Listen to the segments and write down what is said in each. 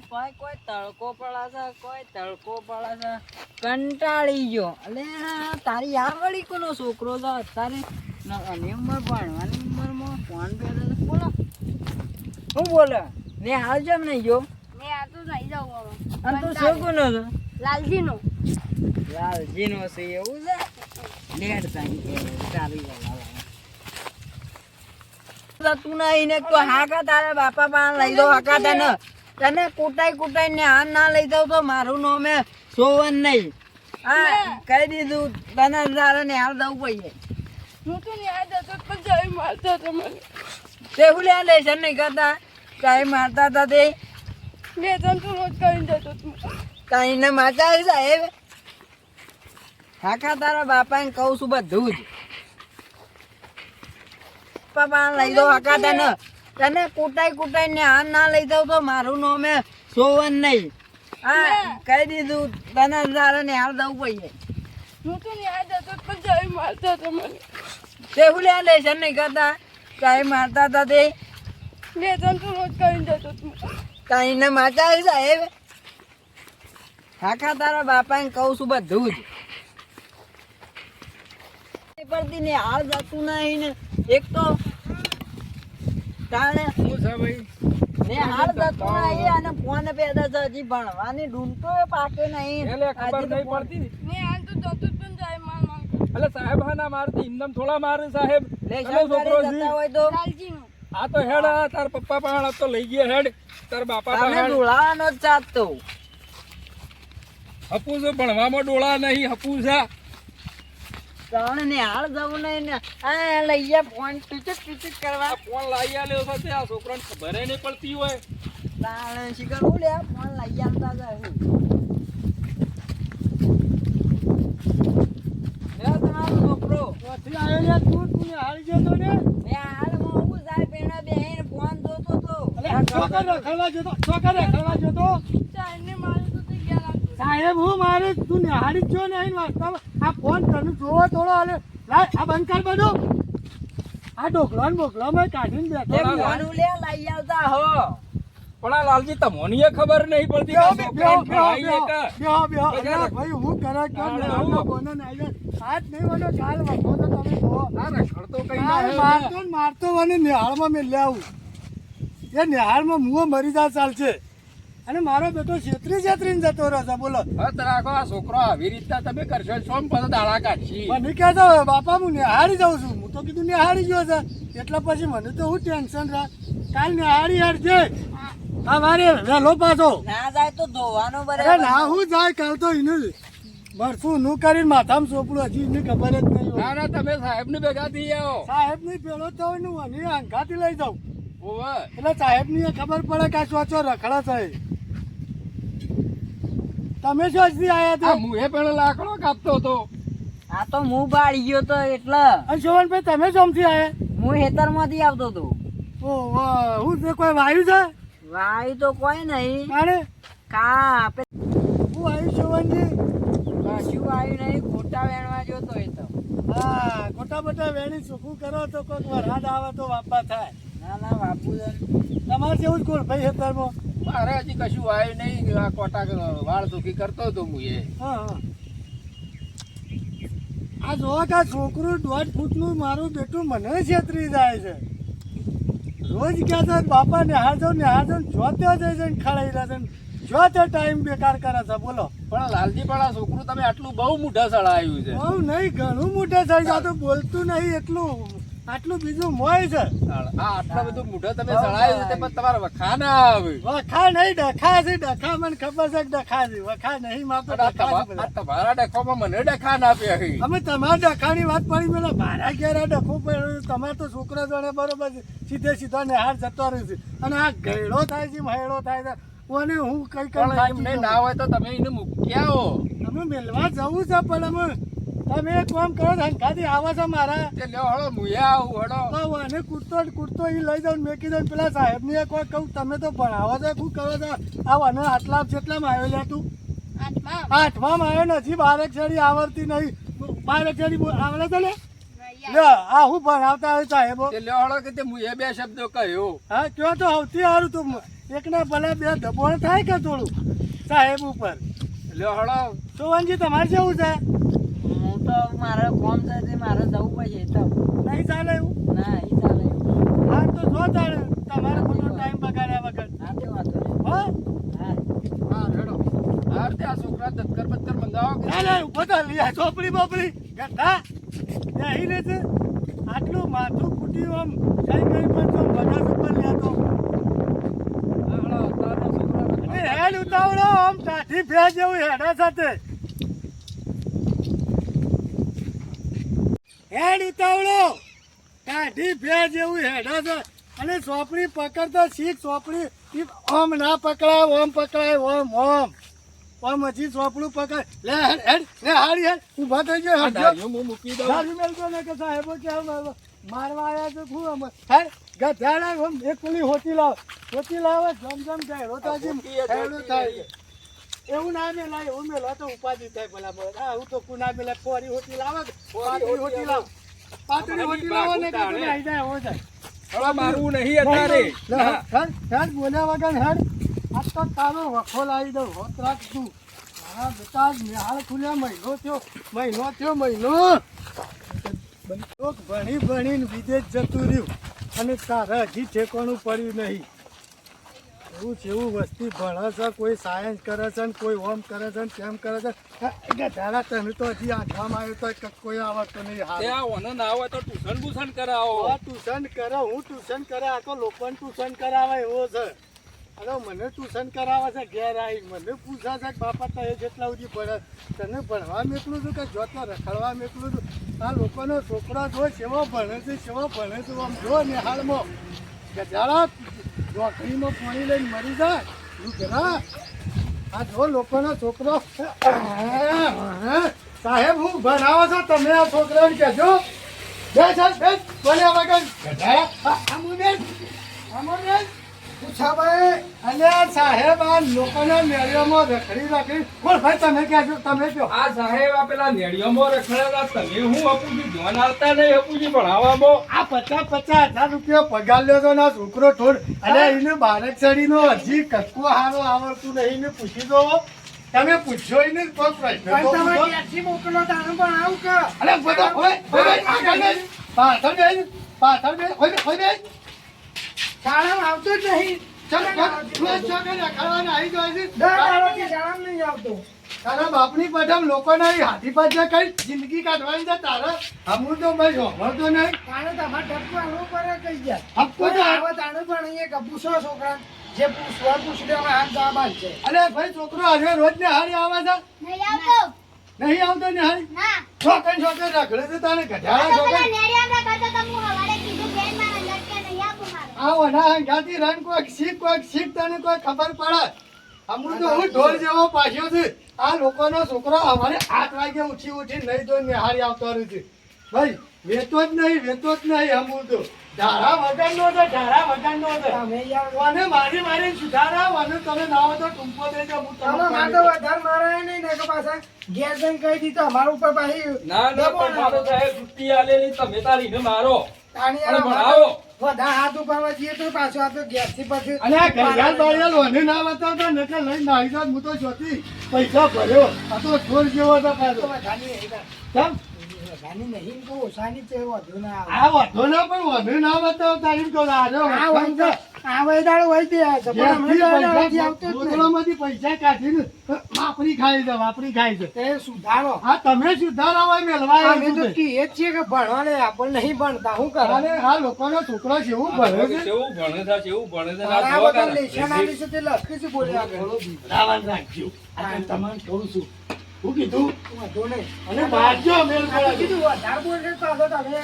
તોય કોઈ તડકો પડે છે કંટાળી ગયો. અલે તારી આ વળી કોનો છોકરો છે અત્યારે નાની ઉંમર ભણવાની ઉંમરમાં ફોન પહેરે છે. બોલો શું બોલે ને હાલ જેમ નહીં ગયો ને આ તો નહીં જાઉં હવે. અને તું શું કોનો છે? લાલજીનો. લાલજીનો છે એવું છે. લેટ સાંઈ ચાલી જાય તું નહીં ને તો હાકા તારા બાપા પાસે લઈ દો. હાકા તને કુટાઈ ને આ ના લઈ દઉં તો મારું નામ સોવન નહીં. હા કહી દીધું તને તારે ને હાલ દઉં પડીએ. હું તો ન્યાય જતો પણ જઈ મારતા હતા મને. તે હું લે લેશન નહીં કરતા કઈ મારતા હતા તે લેસન તો રોજ કરીને જતો તું. કઈ ને મારતા સાહેબ. હાકા તારા બાપાને કહું છું બધું જ. પાપા લઈ દો હાકા તને કુટાઈ ને આ ના લઈ દઉં તો મારું નામ સોવન નહીં. હા કહી દીધું તને તારે ને હાલ દઉં પડીએ. હું તો ન્યાય જતો પણ જઈ મારતા હતા મને. તે હું લે લેશન નહીં કરતા કઈ મારતા હતા તે લેસન તો રોજ કરીને જતો તું. કઈ ને મારતા સાહેબ. હાકા તારા બાપાને કહું છું બધું જ. પડતી ને હાલ જતું નહીં ને એક તો તાણે શું છે ભાઈ? ને હાલ જતું નહીં અને ફોન પેદા છે હજી ભણવાની ઢૂંઢતો પાકે નહીં. એટલે ખબર નહીં પડતી. ને આ તો જતો જ પણ જાય માર માર. એટલે સાહેબ હા ના મારતી ઇન્દમ થોડા મારે સાહેબ. લેશન તમે છોકરો કરી જતા છી. હોય તો લાલજીનો. આ તો હેડ આ તાર પપ્પા પણ તો લઈ ગયા હેડ તાર બાપા તમે પણ ઢોળાવાનો જ ચાહતો. હપુ છે ભણવામાં ડોળા નહીં હપુ છે. ત્રણ ને હાલ જવું નહીં ને આ લઈ ગયા ફોન ટીચક કરવા. આ ફોન લાવી આલ્યો છે તે આ છોકરાને ખબર નહીં પડતી હોય. તાણે શીખર હું લે ફોન લઈ આવતા જાય હું. લે તમારો છોકરો પછી આવ્યો ને તું હારી ગયો તો ને. મે હાલમાં હું જાય પેણા બેહીને ફોન જોતો તો. છોકરા રખડવા જતો ચાઈને મારે તો તે ગયા લાગતું. સાહેબ હું મારે તું નિહાળી જ જો નહીં વાસ્તવ આ ફોન તને જોવો થોડો હાલે લાય આ બંધ કર બધું. આ ઢોકળા ને બોકળામાં કાઢીને તે બેઠો ફોન લે લઈ આવતા હો. પણ આ લાલજી તમોની ખબર નહીં પડતી કે છોકરાને ભણાઈએ કે. ભાઈ હું કરે કેમ આવો. બોનો ના જાય આજ નહીં બોનો કાલ વખો તો તમે જોવો આ રખડતો કઈ ના કાલ હે. મારતો મને નિહાળમાં મેં લેવું એ નિહાળમાં મુઓ મરી જા ચાલશે અને મારો બેટો છેતરીને જતો રહેશે બોલો હત રાખો આ છોકરો આવી રીતના તમે કરશો સોમ પછી દાડા કાઢશી. મને કહેતો બાપા હું નિહાળી જાઉં છું હું તો કીધું નિહાળી ગયો છે એટલે પછી મને તો હું ટેન્શન રાખ કાલ નિહાળી હારજે હા મારે વહેલો પાછો ના જાય તો ધોવાનો અરે બરાબર. ના હું જાય કાલ તો એનું મરશું નું કરીને માથામાં સોપડું હજી એની ખબર જ નહીં હોય. ના ના તમે સાહેબ ને ભેગા થઈ આવો. સાહેબ ની પેલો તો હોય ને હું એની અંગાથી લઈ જાઉં ઓવે. એટલે સાહેબ ની ખબર પડે કે આ ચોચો રખડા છે તમે શું હજી આયા આ હતા મુએ પણ લાકડો કાપતો હતો. આ તો હું બાળી ગયો તો એટલે અને શોભનભાઈ તમે જમથી આયા હું ખેતરમાંથી આવતો હતો. ઓ વાહ હું છે કોઈ વાયુ છે વાયુ તો કોઈ નહીં. મારે કા હું વાયુ શોભનજી કશું વાયુ નહીં. ખોટા વેણવા જોતો એ તો. હા ખોટા બટા વેણી સુખું કરો તો કોઈક વરસાદ આવે તો વાપા થાય ના ના બાપુ તમારે જેવું જ કોણ ભાઈ ખેતરમાં મારે હજી કશું આવ્યું નહીં. આ કોટા વાળ દુખી કરતો હતો મુએ. હા હા આ જોવા કા છોકરું 1.5 ફૂટનું મારું બેટું મને છેતરી જાય છે રોજ કહેતો બાપા નિહાળ જાઉં જો ત્યાં જઈ જઈને ખડાઈ રહ્યા છે જો તે ટાઈમ બેકાર કરે છે બોલો પણ લાલજી પણ આ છોકરું તમે આટલું બહુ મોઢા સળાયું છે. બહુ નહીં ઘણું મોટા થઈ જાય તો બોલતું નહીં એટલું આટલું બીજું મોય છે આ આટલા બધું મોઢા તમે સળાયું છે પણ તમારે વખા ના આવે. વખા નહીં ડખા છે ડખા મને ખબર છે કે ડખા છે વખા નહીં મારતો પણ આ ડખા છે આ બધા. તમારા ડખોમાં મને ડખા ના આપ્યા છે. અમે તમારા ડખાની વાત પડી પેલા ભાડા ઘેરા ડખો પડ્યો તમારે તો છોકરા જોડે બરોબર છે સીધો નિહાળ જતો રહ્યો છે અને આ ગયડો થાય છે મહેડો થાય છે કોને હું કઈ પણ એમને ના હોય તો તમે એને મૂકી આવો. અમે મેલવા જવું છે પણ અમે તમે એક કામ કરો હંકાથી આવો છો મારા તે લ્યો હળો મુએ આવું હળો. તો અને કૂદતો એ લઈ જાઉં મેં કીધું પેલા સાહેબ ને કોઈ કહું તમે તો ભણાવો છો શું કરો છો અને આટલા જેટલામાં આવ્યો લે તું આઠમા. 8માં આવ્યો નથી 12 છડી આવડતી નહીં 12 છડી આવડે તો લે નહીં લે આ હું ભણાવતા હોય સાહેબો તે લ્યો હળો કે તે મુએ બે શબ્દો કહ્યો. હા કયો તો સૌથી સારું તું એકના ભલે બે દબાણ થાય કે થોડું સાહેબ ઉપર. લ્યો હળો. સોવનજી તમારે કેવું છે? હું તો મારે કોમ છે તે મારે જવું પડશે તો નહીં ચાલે એવું? ના એ ચાલે એવું. હા તો જો ચાલે તમારે ખોટો ટાઈમ બગાડ્યા વગર. હા તે વાંધો નહીં. હા હા હા રેડો. હા તે આ છોકરા દત્તર બત્તર મંગાવો કે ના ના ઉભો થા લી આ ચોપડી બોપડી ગધા અહીં રે છે આટલું માથું ફૂટ્યું આમ કઈ કઈ પણ તો બગાસ ઉપર લેતો હા હળો તારો છોકરાનો અને હેડ ઉતાવળો આમ કાઠી ફે જેવું હેડા સાથે હેડ ઉતાવળો કાઠી ફે જેવું હેડા છે અને ચોપડી પકડતો શીખ ચોપડી ઓમ ના પકડાય ઓમ પકડાય ઓમ ઓમ ઓમ હજી ચોપડું પકડ લે હેડ હેડ લે હારી હેડ ઊભા થઈ ગયો હેડ ડાળીઓ હું મૂકી દઉં. ગાડી મેલતો ને કે સાહેબો કે મારવા આવ્યા તો શું અમે હેડ ગધાડા ઓમ એક પેલી હોતી લાવ જમ થાય રોતાજી હેડું થાય એવું ના મેલાય એવું મેલા તો ઉપાધિ થાય ભલા બોલ હા હું તો કુના મેલા ફોરી હોતી લાવે પાતળી હોતી લાવ પાતળી હોતી લાવો ને કે તમે આઈ જાય હો જાય હળો મારવું નહીં અત્યારે. હા. હેડ બોલ્યા વગર હેડ આ તો તારો વખો લાવી દઉં હોત રાખ તું મારા બેટા નિહાળ ખુલ્યા મહિનો થયો લોક ભણી ભણીને વિદેશ જતું રહ્યું અને તારા હજી ઠેકાણું પડ્યું નહીં એવું છે એવું વસ્તી ભણે છે કોઈ સાયન્સ કરે છે ને કોઈ હોમ કરે છે ને કેમ કરે છે તારા તને તો હજી આંખવામાં આવ્યો તો કોઈ આવડતું નહીં તે હાલ આ ઓને ના હોય તો ટ્યુશન બુશન કરાવો. ટ્યુશન કરે હું ટ્યુશન કરે આ તો લોકોને ટ્યુશન કરાવે એવો છે અરે મને ટ્યુશન કરાવે છે ઘેર આવી મને પૂછે છે કે બાપા તે જેટલા સુધી ભણે તને ભણવા મેકલું છું કે જો તો રખડવા મેકલું છું આ લોકોનો છોકરો જો સેવો ભણે છે આમ જો નિહાળમાં ગજાળા નોકરીમાં પાણી લઈને મરી જાય તું જરા આ જો લોકોનો છોકરો સાહેબ હું ભણાવો છો તમે આ છોકરાને કહેજો બે ચાલ બે બોલ્યા વગર ગજાળા આમું બેન પૂછાભાઈ અને સાહેબ આ લોકોના મેળીઓમાં રખડી બોલ ભાઈ તમે કહેજો તમે કહો આ સાહેબ આ પેલા નેડિયોમાં રખડેલા તમે હું અપુજી ધ્યાન આવતા નહીં અપુજી ભણાવવામાં. આ 50,000 રૂપિયા પગાર લેજો ના છોકરો થોડ અને એને બાળક ચડીનો હજી કક્કો હારો આવડતું નહીં એને પૂછી દો તમે પૂછો એને કોઈ પ્રશ્ન તો પૂછો. અરે બધો હોય આગળ બેસ. પાછળ બેસ હોય બેસ. આવતો જ નહીં ચાલ રોજ છોકરા રખડવાના આવી જાય છે નહીં આવતો તારા બાપની પઠમ લોકોને હાથી પાછા કઈ જિંદગી કાઢવાની છે તારા અમુક તો ભાઈ હોતો નહીં તાણે તમારે ઢબકો આલવો પડે કઈ જાય હપ્તો તો આવો તાણે પણ અહીંયા પૂછો છોકરા જે પૂછવા પૂછી દેવા હાથ જવાબ છે અરે ભાઈ છોકરો આજે રોજ ને હારી આવે છે નહીં આવતો નહીં આવતો ને હારી ના છોકરા રખડે છે તારે ગઢાળા છોકરા નેડિયામાં કરતો તો હું હવારે કીધું બેન મારા લટકે નહીં આપું મારે આવો ના ગાતી રન કોઈક શીખ તને કોઈ ખબર પડે અમુક તો હું ઢોર જેવો પાછો છે આ લોકોનો છોકરો અમારે 8 વાગે ઉઠી નહીં તો નિહાળી આવતો રહ્યો છે ભાઈ વેતો જ નહીં અમુક તો ધારા વગરનો છે તમે યાર વાને મારી સુધારા વાને તમે ના હોય તો ટૂંપો દેજો હું ચાલો તમને મારે તો વધારે મારાય નહીં ને કે પાછા ઘેર જઈને કહી દીધું અમારા ઉપર પાછી ના પણ મારો સાહેબ છૂટી આલેલી તમે તારીને મારો તાણી અને યાર ભણાવો. વધારે હાથ ઉપાડવા જઈએ તો પાછું આ તો ઘેરથી પછી અને આ ઘડિયાળ બારિયાળ વાને ના બતાવતા ને એટલે લઈને આવી જાત હું તો જોતી પૈસા ભર્યો આ તો ચોર જેવો હતો કાઢો વધારની નહીં કેમ વધારની નહીં તો ઓછાની છે વધુ ના આવે આ વાંધો ના પણ વાંધો ના બતાવતા એમ કહો આ જો આ વંશ આ વૈદાળ હોય તે છે પણ હમણાં તો હજી આવતો જ નહીં. ગોદડામાંથી પૈસા કાઢીને વાપરી ખાય છે તે સુધારો આ તમે સુધારા હોય મેલવા અમે તો કહીએ જ છીએ કે ભણવાને આપણને નહીં ભણતા હું કરે અને આ લોકોનો છોકરો કેવું ભણે છે કેવું ભણે છે કેવું ભણે છે આ આ જોવા બધા કાઢે. લેશન આવી છે તે લખી છે બોલ્યા થોડો બિરાવાન રાખજો આ તમને કહું છું હું કીધું વાંધો નહીં અને બાજુ મેલ આ તો પડે કીધું વધારે બોલશે તો હવે તમે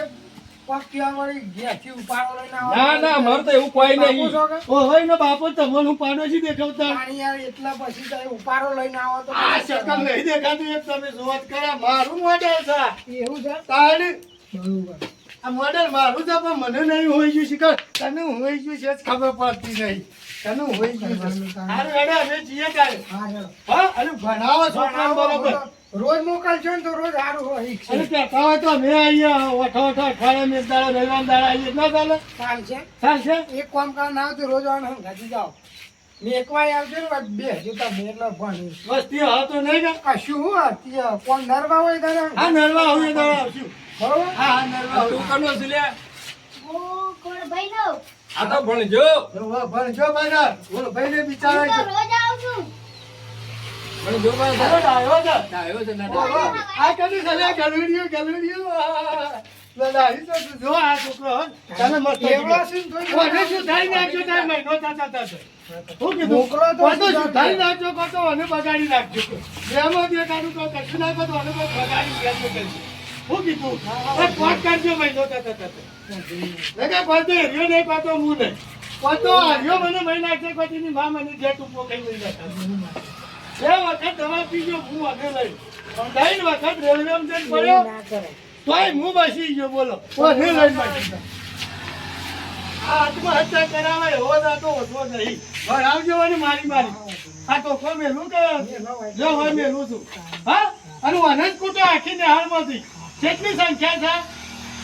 પગ કહેવા મળી ઘેરથી ઉપાડો લઈને આવો. ના મારે તો એવું કોઈ બાપુ નહીં. છો કે? ઓ હોય ને બાપો તમને હું પાડોશી દેખાવતા પાણી યાર એટલા પછી તમે ઉપાડો લઈને આવો તો આ શકલ નહીં દેખાતું એક તમે જોત કર્યા મારું મોડેલ છે એવું છે તારે બરોબર આ મોડેલ મારું છે પણ મને નહીં હોય ગયું શીખર તને હોય ગયું છે જ ખબર પડતી નહીં તને હોય ગયું છે હારું હેડે અમે જઈએ તારે હા ચાલો હા અને ભણાવો છોકરાને બરોબર રોજ મોકલજો ને તો રોજ સારું હોય અને છે કહેતા હોય તો અમે અહીંયા ઓઠો અઠવાડિયે એક દાડો રવિવાર દાડા આવીએ ના ચાલે ચાલશે ચાલશે એક કામ કરવા ના આવે તો રોજ આવવાનું હંગાથી જાઓ મેકવાય આવજો ને વાત બે હજુ તમે એટલે ભણી વસ્તી હા તો નહીં કે કશું હું અત્યારે કોણ નરવા હોય તારે હા નરવા હોય તો આવશું બરોબર હા હા નરવા તું હોય કનો છે લે હું ગોળભાઈ નો આ તો ભણજો ભણજો ભાઈ બોલો ભાઈ ને હું બિચારા તો રોજ આવું છું ભણજો ભાઈ આવ્યો છે આવ્યો છે ના વાહ, આ કદી સલે ગલુડિયું લડાઈ તો તું જો આ છોકરો હો, તને મસ્ત એવડો કીધું. છે ને તોય કોને શું થાય નાખ્યો તાર મહિનો થતા થશે. શું કીધું? મોકલો તો કોને શું શું થાય નાખ્યો કો તો અને બગાડી નાખજો. બેમાં બે કાઢું તો કશું નાખો તો અને કોઈ બગાડી નાખજો કરજો. શું કીધું? એ કોટ કરજો મહિનો થતા થતા. લગા કોતો હેર્યો નહીં કોતો હું નહીં. કોતો હાર્યો મને મહિના છે કોતીની માં મને જેટ ઉપો કઈ મળી જતા. બે વખત દવા પીજો હું અને લઈ. પણ 3 વખત રેલવેમાં જઈને પડ્યો. તોય હું બસી ગયો બોલો કોને લઈને બસી ગયો? આ આત્મહત્યા કરાવે એવો દાતો ઓછો નહીં ભણાવજો અને મારી આ તો કોઈ મેલું કે જો હોય મેલું છું હા અને અનંત કુટો આખી નિહાળમાંથી કેટલી સંખ્યા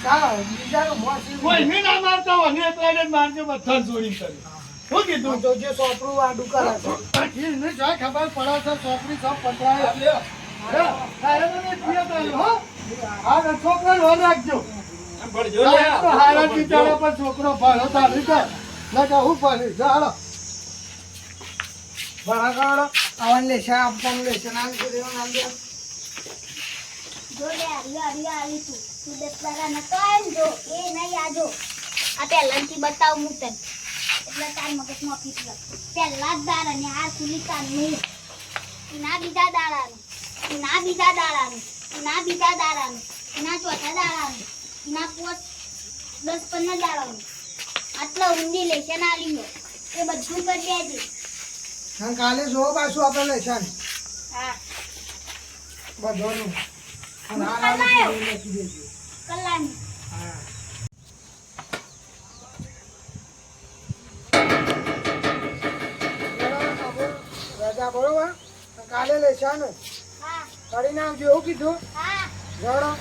છે બીજાનો મોસી કોઈ ને ના મારતા હોય ને એટલા જ મારજો બધા ચોરી કરી શું કીધું તો જે સોપડું વાડું કરે છે પછી એને જો ખબર પડે છે ચોપડી સબ પકડાય હા છોકરા નો રાખજો ભણજો લે હારા બિચારા પર છોકરો ભાડો ચાલી જાય નકા હું ભણી ચાલો ભણાકાડો આવન લેશે આપવાનું લેશે નામ કે દેવાનું નામ દે જો લે આવી તું તું 10 વાગ્યા નતો આવ્યો ને જો એ નહીં આજો આ પહેલાંથી બતાવ હું તને એટલે તાર મગજમાં ફીટ લગ પહેલા જ દાડા ને હાર ખુલી કાનનું ના બીજા દાડાનું ના બીજા દાડાનું ના બીજા દાડાનું ના ચોથા દાડાનું ના 10-15 દાડાનું આટલા ઊંડી લેશે ના લીધો એ બધું કરી દેજે હા કાલે જોવો પાછું આપણે લેશે હા બધોનું અને હું આ કલાયો. લખી દેજો કલાની હા રજા બરોબર કાલે લેશે ને હા કરી નાખજો એવું કીધું હા જડો